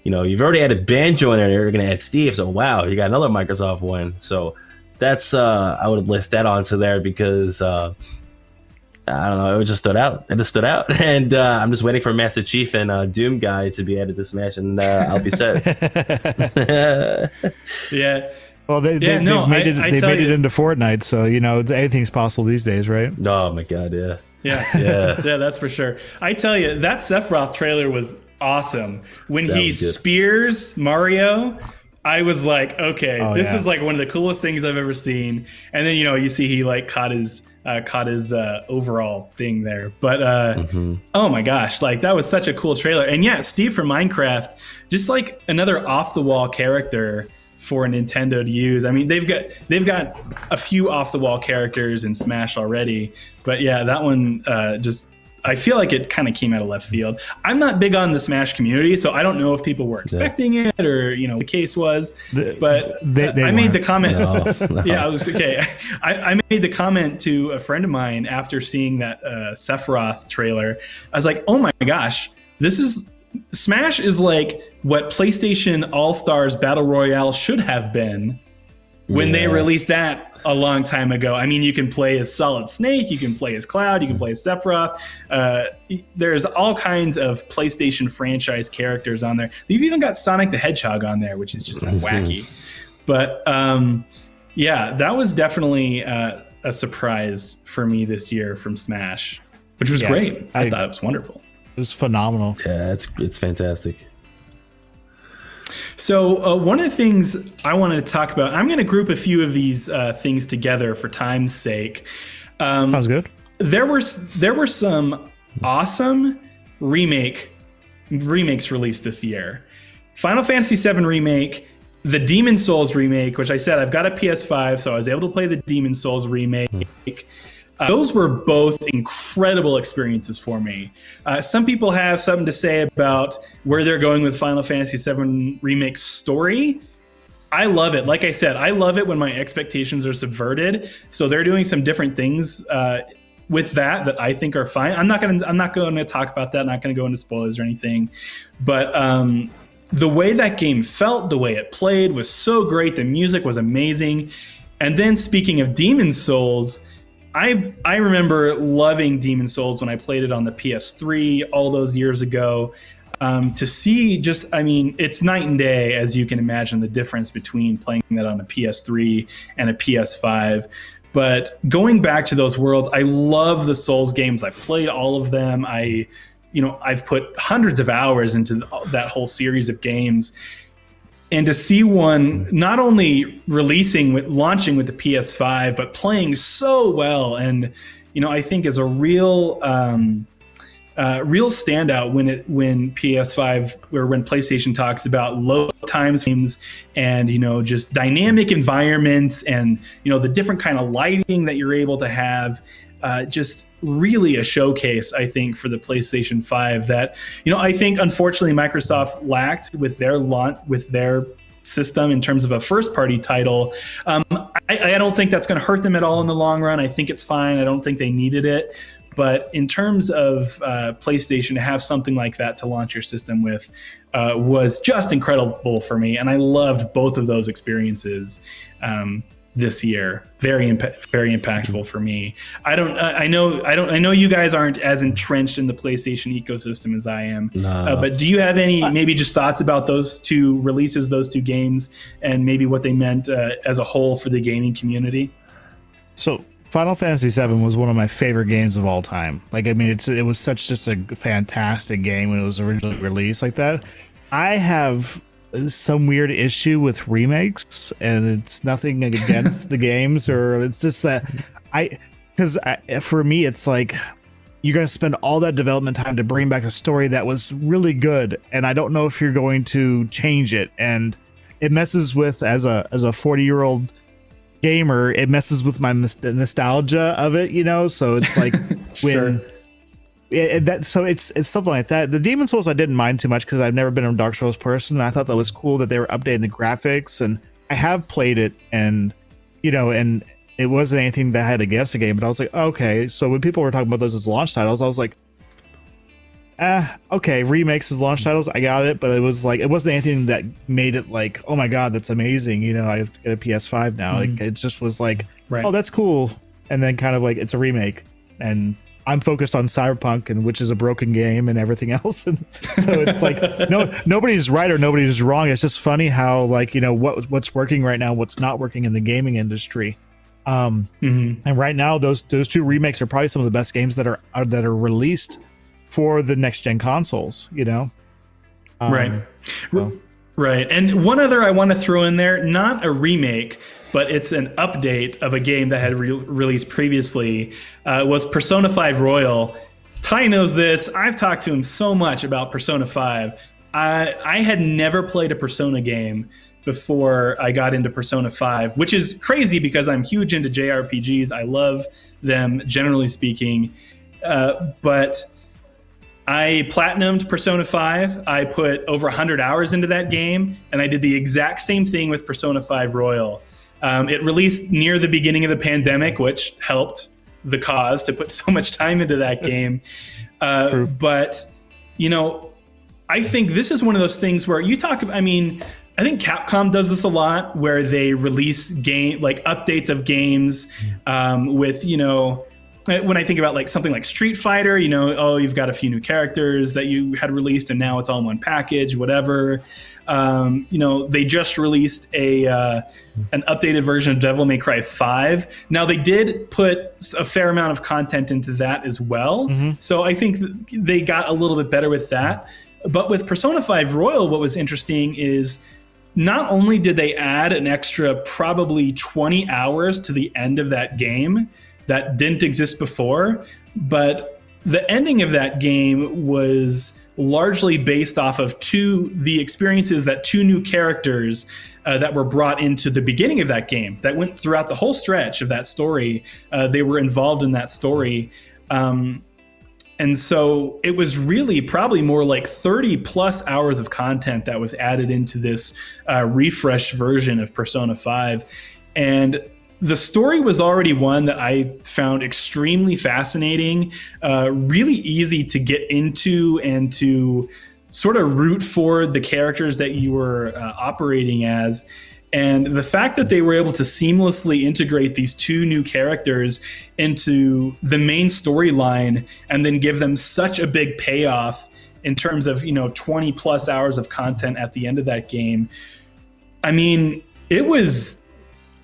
You've already added Banjo in there. You're gonna add Steve, so wow, you got another Microsoft one. So that's I would list that onto there because. I don't know. It just stood out. And I'm just waiting for Master Chief and Doom Guy to be added to Smash, and I'll be set. Yeah. Well, they made it into Fortnite, so anything's possible these days, right? Oh my God, yeah. Yeah, that's for sure. I tell you, that Sephiroth trailer was awesome. When he spears Mario, I was like, okay, this is like one of the coolest things I've ever seen. And then you see he like caught his overall thing there. But oh my gosh, like that was such a cool trailer. And yeah, Steve from Minecraft, just like another off the wall character for Nintendo to use. I mean, they've got a few off the wall characters in Smash already, but yeah, that one I feel like it kind of came out of left field. I'm not big on the Smash community, so I don't know if people were expecting it or the case was. But I made the comment. No. Yeah, I was okay. I made the comment to a friend of mine after seeing that Sephiroth trailer. I was like, oh my gosh, Smash is like what PlayStation All-Stars Battle Royale should have been when they released that a long time ago. I mean, you can play as Solid Snake, you can play as Cloud, you can play as Sephiroth. There's all kinds of PlayStation franchise characters on there. They've even got Sonic the Hedgehog on there, which is just wacky. But that was definitely a surprise for me this year from Smash, which was great. I thought it was wonderful. It was phenomenal. Yeah, it's fantastic. So one of the things I wanted to talk about, I'm going to group a few of these things together for time's sake. Sounds good. There were some awesome remakes released this year. Final Fantasy VII Remake, the Demon Souls Remake, which I said I've got a PS5, so I was able to play the Demon Souls Remake. Those were both incredible experiences for me. Some people have something to say about where they're going with Final Fantasy VII Remake's story. I love it. Like I said, I love it when my expectations are subverted. So they're doing some different things with that I think are fine. I'm not going to talk about that. I'm not going to go into spoilers or anything. But the way that game felt, the way it played was so great. The music was amazing. And then speaking of Demon's Souls, I remember loving Demon's Souls when I played it on the PS3 all those years ago. To see just, I mean, it's night and day, as you can imagine, the difference between playing that on a PS3 and a PS5. But going back to those worlds, I love the Souls games. I've played all of them. I've put hundreds of hours into that whole series of games. And to see one not only launching with the PS5, but playing so well, and I think is a real standout when PS5 or when PlayStation talks about low times games and just dynamic environments and the different kind of lighting that you're able to have. Just really a showcase, I think, for the PlayStation 5 that, I think unfortunately Microsoft lacked with their launch, with their system in terms of a first party title. I don't think that's going to hurt them at all in the long run. I think it's fine. I don't think they needed it. But in terms of PlayStation, to have something like that to launch your system with was just incredible for me. And I loved both of those experiences this year. Very impactful for me. I know you guys aren't as entrenched in the PlayStation ecosystem as I am. No. But do you have any maybe just thoughts about those two releases, those two games, and maybe what they meant as a whole for the gaming community? So Final Fantasy VII was one of my favorite games of all time. Like, I mean, it was such just a fantastic game when it was originally released like that. I have some weird issue with remakes, and it's nothing against the games, or it's just that for me, it's like you're going to spend all that development time to bring back a story that was really good, and I don't know if you're going to change it, and it messes with, as a 40-year-old gamer, it messes with my nostalgia of it, so it's like when it's something like that. The Demon's Souls I didn't mind too much because I've never been a Dark Souls person, and I thought that was cool that they were updating the graphics, and I have played it, and and it wasn't anything that I had to guess a game, but I was like, okay. So when people were talking about those as launch titles, I was like, okay, remakes as launch titles, I got it, but it was like, it wasn't anything that made it like, oh my god, that's amazing, I have to get a PS5 now. Like, it just was like, right. Oh, that's cool, and then kind of like, it's a remake, and I'm focused on Cyberpunk, and which is a broken game and everything else, and so it's like nobody's right or nobody's wrong. It's just funny how, like, what's working right now, what's not working in the gaming industry. And right now, those two remakes are probably some of the best games that are released for the next gen consoles, right. Right. And one other I want to throw in there, not a remake, but it's an update of a game that had released previously, was Persona 5 Royal. Ty knows this. I've talked to him so much about Persona 5. I had never played a Persona game before I got into Persona 5, which is crazy because I'm huge into JRPGs. I love them, generally speaking. But I platinumed Persona 5. I put over 100 hours into that game, and I did the exact same thing with Persona 5 Royal. It released near the beginning of the pandemic, which helped the cause to put so much time into that game. But, I think this is one of those things where you talk, I think Capcom does this a lot, where they release updates of games with, when I think about like something like Street Fighter, you've got a few new characters that you had released and now it's all in one package, whatever. They just released an updated version of Devil May Cry 5. Now they did put a fair amount of content into that as well. So I think they got a little bit better with that. But with Persona 5 Royal, what was interesting is not only did they add an extra probably 20 hours to the end of that game that didn't exist before, but the ending of that game was largely based off of the experiences that two new characters that were brought into the beginning of that game that went throughout the whole stretch of that story. They were involved in that story. And so it was really probably more like 30 plus hours of content that was added into this refreshed version of Persona 5. And the story was already one that I found extremely fascinating, really easy to get into and to sort of root for the characters that you were operating as. And the fact that they were able to seamlessly integrate these two new characters into the main storyline and then give them such a big payoff in terms of, 20 plus hours of content at the end of that game. I mean, it was,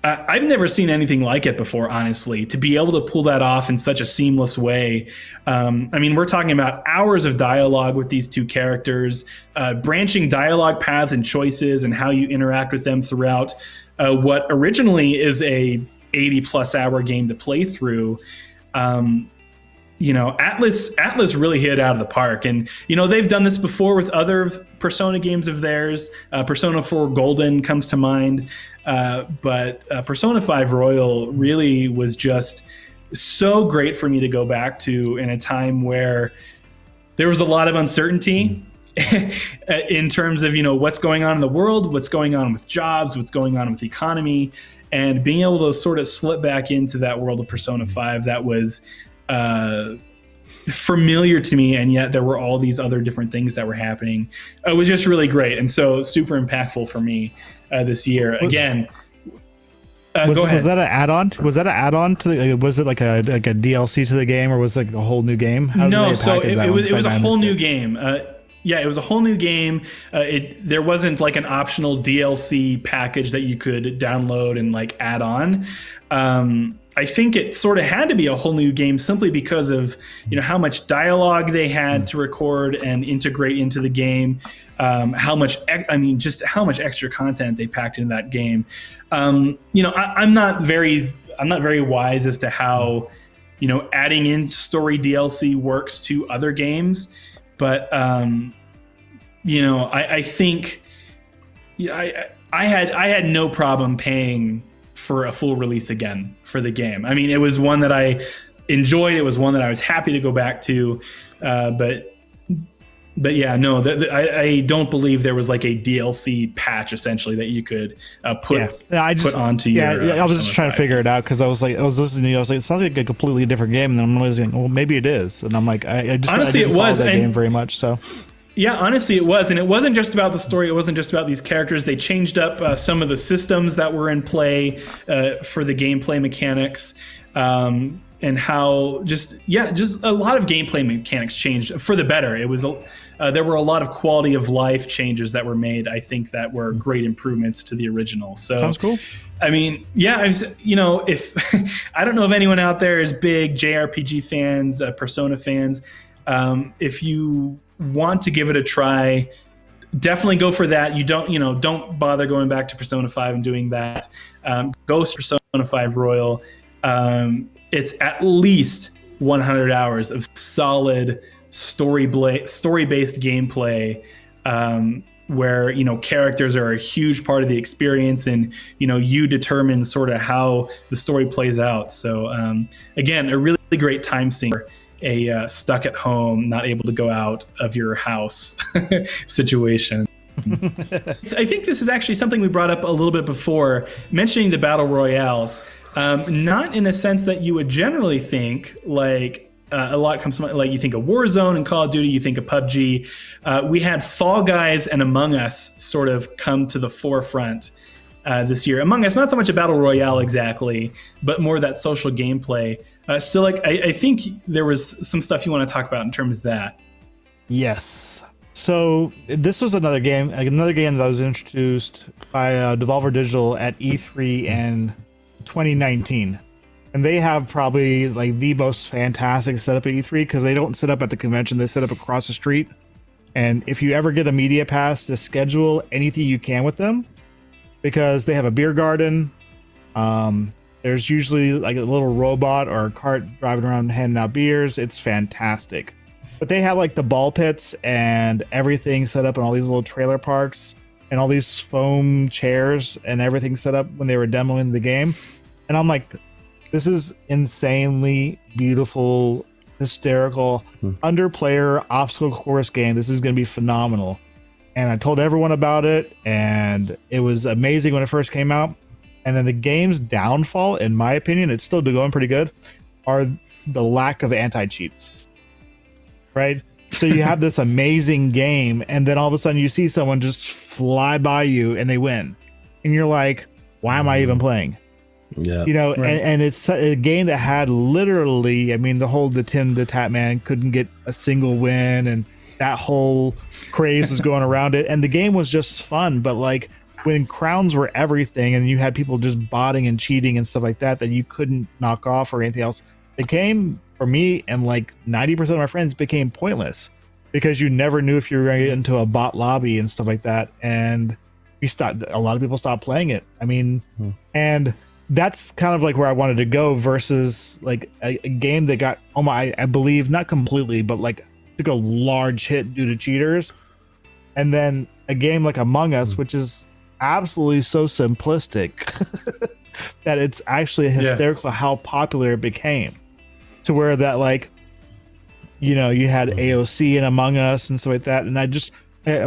I've never seen anything like it before, honestly, to be able to pull that off in such a seamless way. I mean, we're talking about hours of dialogue with these two characters, branching dialogue paths and choices and how you interact with them throughout what originally is a 80 plus hour game to play through. Atlas really hit it out of the park. And, they've done this before with other Persona games of theirs. Persona 4 Golden comes to mind. But Persona 5 Royal really was just so great for me to go back to in a time where there was a lot of uncertainty in terms of, what's going on in the world, what's going on with jobs, what's going on with the economy, and being able to sort of slip back into that world of Persona 5 that was familiar to me, and yet there were all these other different things that were happening. It was just really great, and so super impactful for me this year. Again, go ahead. Was that an add-on? Was that an add-on to? Was it like a DLC to the game, or was it like a whole new game? No, so it was a whole new game. Yeah, it was a whole new game. There wasn't like an optional DLC package that you could download and like add on. I think it sort of had to be a whole new game simply because of how much dialogue they had to record and integrate into the game, how much extra content they packed into that game. I'm not very wise as to how adding in story DLC works to other games, but I think I had no problem paying for a full release again for the game. I mean, it was one that I enjoyed. It was one that I was happy to go back to. But yeah, no, I don't believe there was like a DLC patch essentially that you could put onto your. I was just trying to figure it out because I was listening to you. I was like, it sounds like a completely different game. And then I'm realizing, well, maybe it is. And I'm like, honestly, it was that game very much. So. Yeah, honestly, it was. And it wasn't just about the story. It wasn't just about these characters. They changed up some of the systems that were in play for the gameplay mechanics, and how just a lot of gameplay mechanics changed for the better. It was there were a lot of quality of life changes that were made, I think, that were great improvements to the original. So sounds cool. I mean, yeah, if I don't know if anyone out there is big JRPG fans, Persona fans, if you want to give it a try, definitely go for that. You don't bother going back to Persona 5 and doing that. Go to Persona 5 Royal. It's at least 100 hours of solid story-based gameplay, where characters are a huge part of the experience, and you determine sort of how the story plays out. So again, a really great time sink. A stuck at home, not able to go out of your house situation. I think this is actually something we brought up a little bit before, mentioning the battle royales. Not in a sense that you would generally think, like a lot comes to mind, like you think of Warzone and Call of Duty, you think of PUBG. We had Fall Guys and Among Us sort of come to the forefront this year. Among Us, not so much a battle royale exactly, but more that social gameplay. Sillik, I think there was some stuff you want to talk about in terms of that. Yes. So this was another game that was introduced by Devolver Digital at E3 in 2019. And they have probably like the most fantastic setup at E3 because they don't set up at the convention, they set up across the street. And if you ever get a media pass, just schedule anything you can with them because they have a beer garden. There's usually like a little robot or a cart driving around handing out beers. It's fantastic. But they have like the ball pits and everything set up in all these little trailer parks and all these foam chairs and everything set up when they were demoing the game. And I'm like, this is insanely beautiful, hysterical, underplayer obstacle course game. This is going to be phenomenal. And I told everyone about it, and it was amazing when it first came out. And then the game's downfall, in my opinion, it's still going pretty good, are the lack of anti-cheats. Right? So you have this amazing game, and then all of a sudden you see someone just fly by you and they win, and you're like, why am I even playing? Yeah, And it's a game that had literally, I mean, the Tim the Tap Man couldn't get a single win, and that whole craze was going around it, and the game was just fun. But like when crowns were everything, and you had people just botting and cheating and stuff like that you couldn't knock off or anything else, the game for me and like 90% of my friends became pointless because you never knew if you were going to get into a bot lobby and stuff like that, and a lot of people stopped playing it. I mean, and that's kind of like where I wanted to go versus like a game that got I believe not completely, but like took a large hit due to cheaters, and then a game like Among Us, which is absolutely so simplistic that it's actually hysterical how popular it became, to where that like you had AOC and Among Us and stuff like that. And I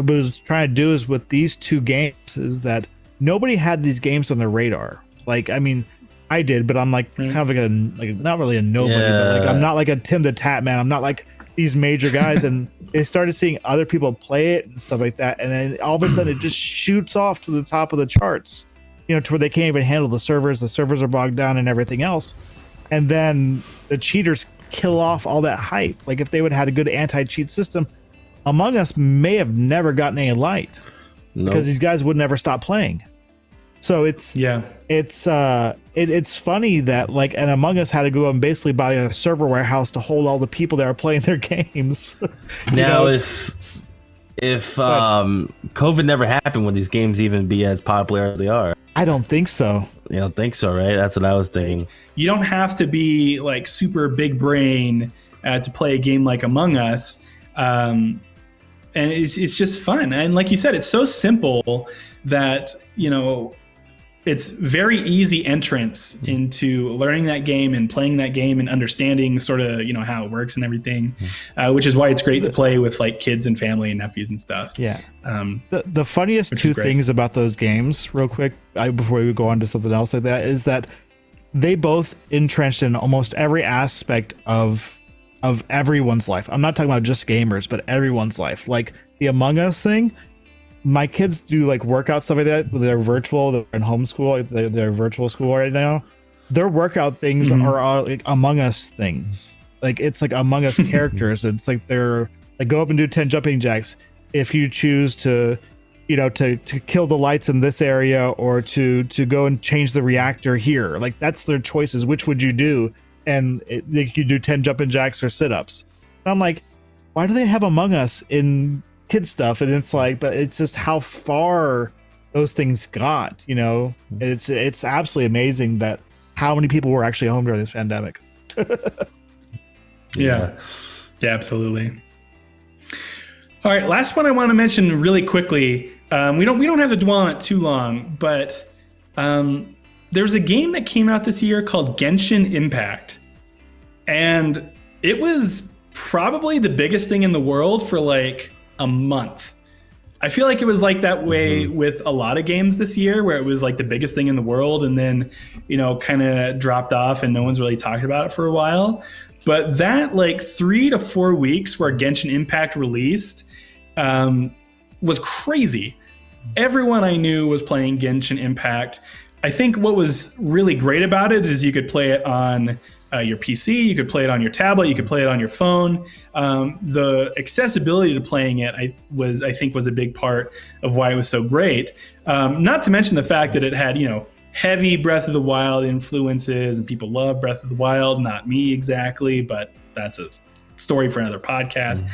was trying to do is with these two games is that nobody had these games on their radar. Like, I mean, I did, but I'm like kind of like not really a nobody, but like I'm not like a Tim the Tap Man. I'm not like these major guys. And they started seeing other people play it and stuff like that, and then all of a sudden it just shoots off to the top of the charts, to where they can't even handle the servers. The servers are bogged down and everything else, and then the cheaters kill off all that hype. Like if they would have had a good anti-cheat system, Among Us may have never gotten any light because these guys would never stop playing. So it's funny that like an Among Us had to go and basically buy a server warehouse to hold all the people that are playing their games. Now, if COVID never happened, would these games even be as popular as they are? I don't think so. You don't think so, right? That's what I was thinking. You don't have to be like super big brain to play a game like Among Us. And it's just fun. And like you said, it's so simple that, it's very easy entrance into learning that game and playing that game and understanding sort of, how it works and everything, which is why it's great to play with like kids and family and nephews and stuff. Yeah. The funniest two things about those games real quick, before we go on to something else like that, is that they both entrenched in almost every aspect of everyone's life. I'm not talking about just gamers, but everyone's life. Like the Among Us thing, my kids do like workout stuff like that. They're virtual, they're in homeschool, they're virtual school right now. Their workout things are like Among Us things. Like it's like Among Us characters. It's like they're like go up and do 10 jumping jacks. If you choose to, to kill the lights in this area or to go and change the reactor here, like that's their choices. Which would you do? And you do 10 jumping jacks or sit-ups. And I'm like, why do they have Among Us in kid stuff? And it's like, but it's just how far those things got, it's absolutely amazing that how many people were actually home during this pandemic. Yeah, absolutely. All right, last one I want to mention really quickly. We don't have to dwell on it too long, but there's a game that came out this year called Genshin Impact, and it was probably the biggest thing in the world for like a month. I feel like it was like that way with a lot of games this year, where it was like the biggest thing in the world and then, kind of dropped off and no one's really talking about it for a while. But that like 3 to 4 weeks where Genshin Impact released was crazy. Everyone I knew was playing Genshin Impact. I think what was really great about it is you could play it on your PC, you could play it on your tablet, you could play it on your phone. The accessibility to playing it, I think was a big part of why it was so great. Not to mention the fact that it had, heavy Breath of the Wild influences, and people love Breath of the Wild. Not me exactly, but that's a story for another podcast.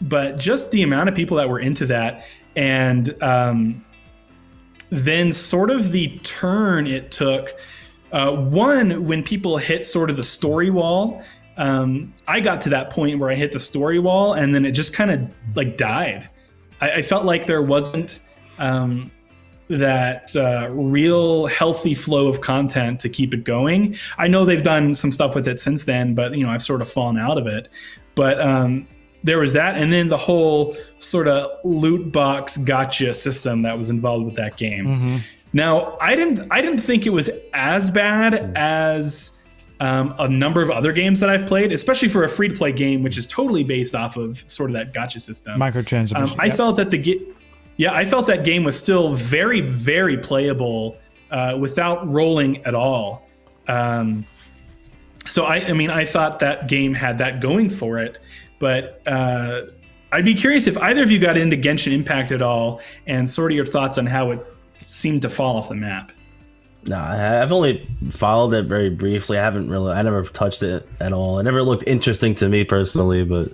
But just the amount of people that were into that, and then sort of the turn it took. One, when people hit sort of the story wall, I got to that point where I hit the story wall and then it just kind of like died. I felt like there wasn't that real healthy flow of content to keep it going. I know they've done some stuff with it since then, but I've sort of fallen out of it. But there was that, and then the whole sort of loot box gotcha system that was involved with that game. Now, I didn't think it was as bad as a number of other games that I've played, especially for a free-to-play game, which is totally based off of sort of that gacha system. Microtransactions. I felt that I felt that game was still very, very playable without rolling at all. So I thought that game had that going for it, but I'd be curious if either of you got into Genshin Impact at all, and sort of your thoughts on how it seemed to fall off the map. No, I've only followed it very briefly. I never touched it at all. It never looked interesting to me personally, but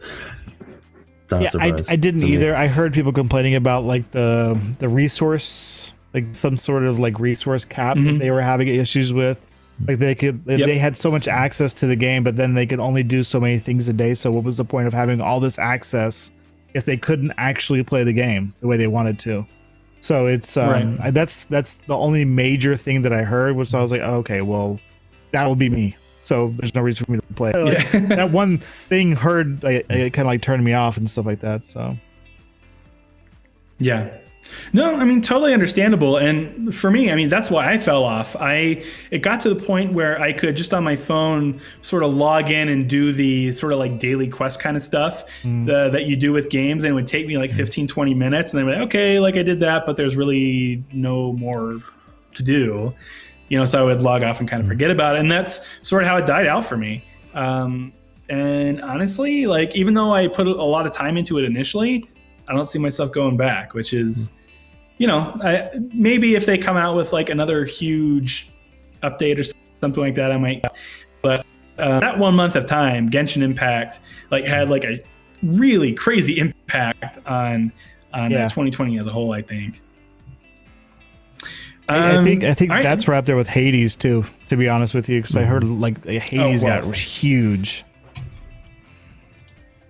I didn't either. I heard people complaining about like the resource, like some sort of like resource cap that they were having issues with. Like they had so much access to the game, but then they could only do so many things a day. So what was the point of having all this access if they couldn't actually play the game the way they wanted to? So it's that's the only major thing that I heard, which I was like, oh, okay, well, that will be me. So there's no reason for me to play. Like, that one thing it kind of like turned me off and stuff like that. So yeah. No, I mean, totally understandable. And for me, I mean, that's why I fell off. It got to the point where I could just on my phone sort of log in and do the sort of like daily quest kind of stuff that you do with games. And it would take me like 15, 20 minutes. And then I'm like, okay, like I did that, but there's really no more to do. So I would log off and kind of forget about it. And that's sort of how it died out for me. And honestly, like, even though I put a lot of time into it initially, I don't see myself going back, which is, maybe if they come out with like another huge update or something like that, I might. But that 1 month of time, Genshin Impact had like a really crazy impact on 2020 as a whole, I think. I think right. that's right up there with Hades too, to be honest with you, because I heard like Hades got huge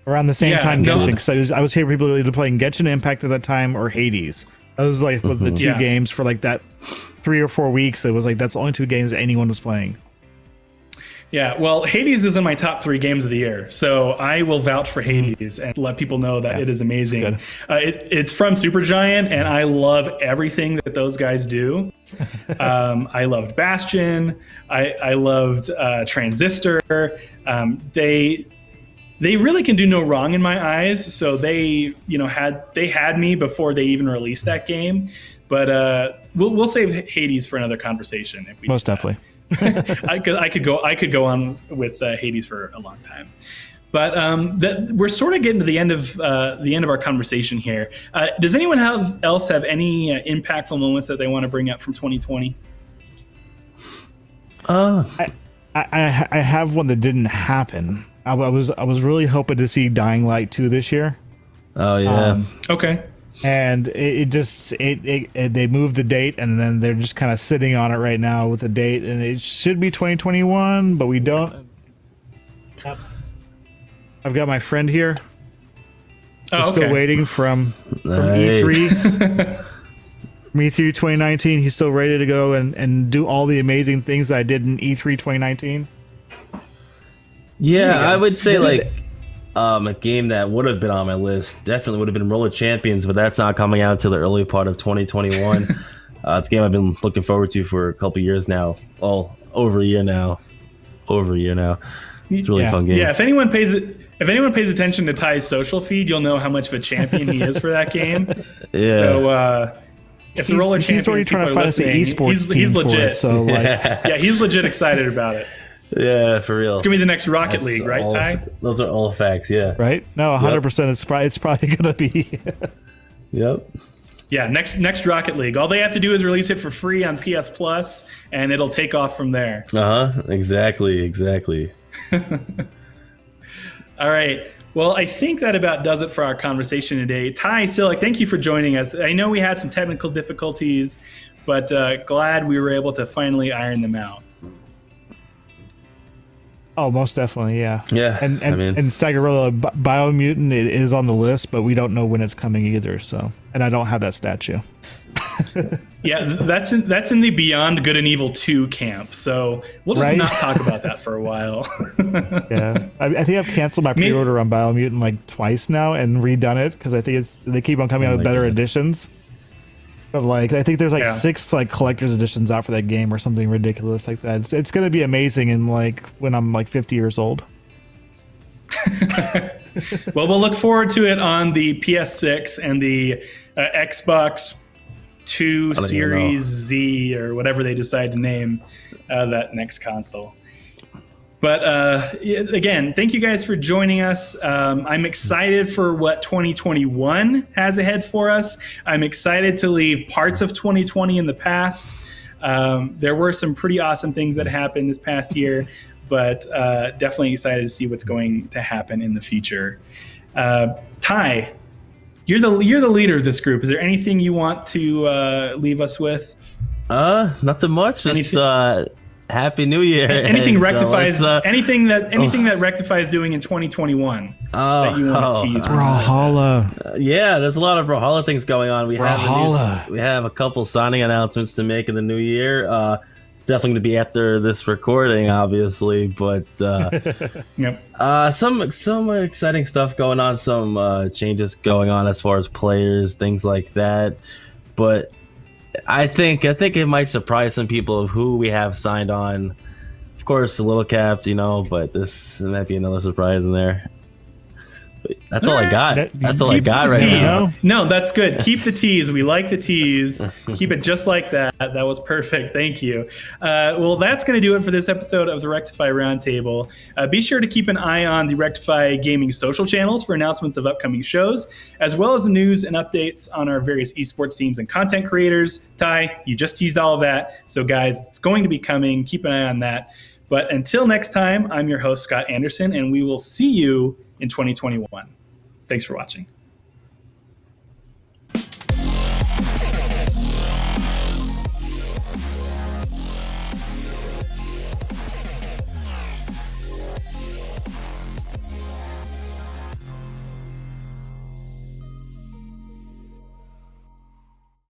around the same time Genshin, because I was hearing people either playing Genshin Impact at that time or Hades. That was like with the two games for like that 3 or 4 weeks. It was like that's the only 2 games anyone was playing. Yeah, well, Hades is in my top 3 games of the year, so I will vouch for Hades and let people know that it is amazing. It's from Supergiant, and I love everything that those guys do. I loved Bastion. I loved Transistor. They really can do no wrong in my eyes. So they had me before they even released that game. But we'll save Hades for another conversation. If we Most definitely. I could go on with Hades for a long time. But we're sort of getting to the end of our conversation here. Does anyone else have any impactful moments that they want to bring up from 2020? I have one that didn't happen. I was really hoping to see Dying Light 2 this year. Oh yeah. Okay. And they moved the date, and then they're just kind of sitting on it right now with the date, and it should be 2021, but we don't. I've got my friend here. Still waiting from E3. From E3 2019, he's still ready to go and do all the amazing things that I did in E3 2019. Yeah, I would say a game that would have been on my list definitely would have been Roller Champions, but that's not coming out until the early part of 2021. It's a game I've been looking forward to for a couple years now. Over a year now. It's a really fun game. Yeah, if anyone pays attention to Ty's social feed, you'll know how much of a champion he is for that game. Yeah. So if the Roller Champions, he's already trying to find us an esports team. He's legit. It, so he's legit excited about it. Yeah, for real. It's gonna be the next Rocket League, right, Ty? Those are all facts. Yeah. Right? No, 100%. It's probably gonna be. Yep. Yeah, next Rocket League. All they have to do is release it for free on PS Plus, and it'll take off from there. Exactly. All right. Well, I think that about does it for our conversation today. Ty, Sillik, thank you for joining us. I know we had some technical difficulties, but glad we were able to finally iron them out. Oh, most definitely, yeah. Yeah, and Staggerella Biomutant, it is on the list, but we don't know when it's coming either. So, and I don't have that statue. Yeah, that's in the Beyond Good and Evil 2 camp. So we'll just not talk about that for a while. Yeah, I think I've canceled my pre-order on Biomutant like twice now and redone it because I think they keep on coming out with better editions. But like, I think there's like Yeah. 6 like collector's editions out for that game or something ridiculous like that. It's going to be amazing in like when I'm like 50 years old. Well, we'll look forward to it on the PS6 and the Xbox 2 don't even Series Z or whatever they decide to name that next console. But again, thank you guys for joining us. I'm excited for what 2021 has ahead for us. I'm excited to leave parts of 2020 in the past. There were some pretty awesome things that happened this past year, but definitely excited to see what's going to happen in the future. Ty, you're the leader of this group. Is there anything you want to leave us with? Nothing much. Just Happy New Year. Anything And, Rectifies anything that Rectify is doing in 2021 that you want to tease? Brawlhalla. Yeah, there's a lot of Brawlhalla things going on. We Brawlhalla. we have a couple signing announcements to make in the new year. It's definitely going to be after this recording, obviously, but Yep. some exciting stuff going on. Some changes going on as far as players, things like that. But I think it might surprise some people of who we have signed on. Of course, a little capped, but this might be another surprise in there. But that's all I got. That's all I got right now. No, that's good. Keep the tease. We like the tease. Keep it just like that. That was perfect. Thank you. Well, that's going to do it for this episode of the Rectify Roundtable. Be sure to keep an eye on the Rectify Gaming social channels for announcements of upcoming shows, as well as the news and updates on our various esports teams and content creators. Ty, you just teased all of that. So, guys, it's going to be coming. Keep an eye on that. But until next time, I'm your host, Scott Anderson, and we will see you in 2021. Thanks for watching.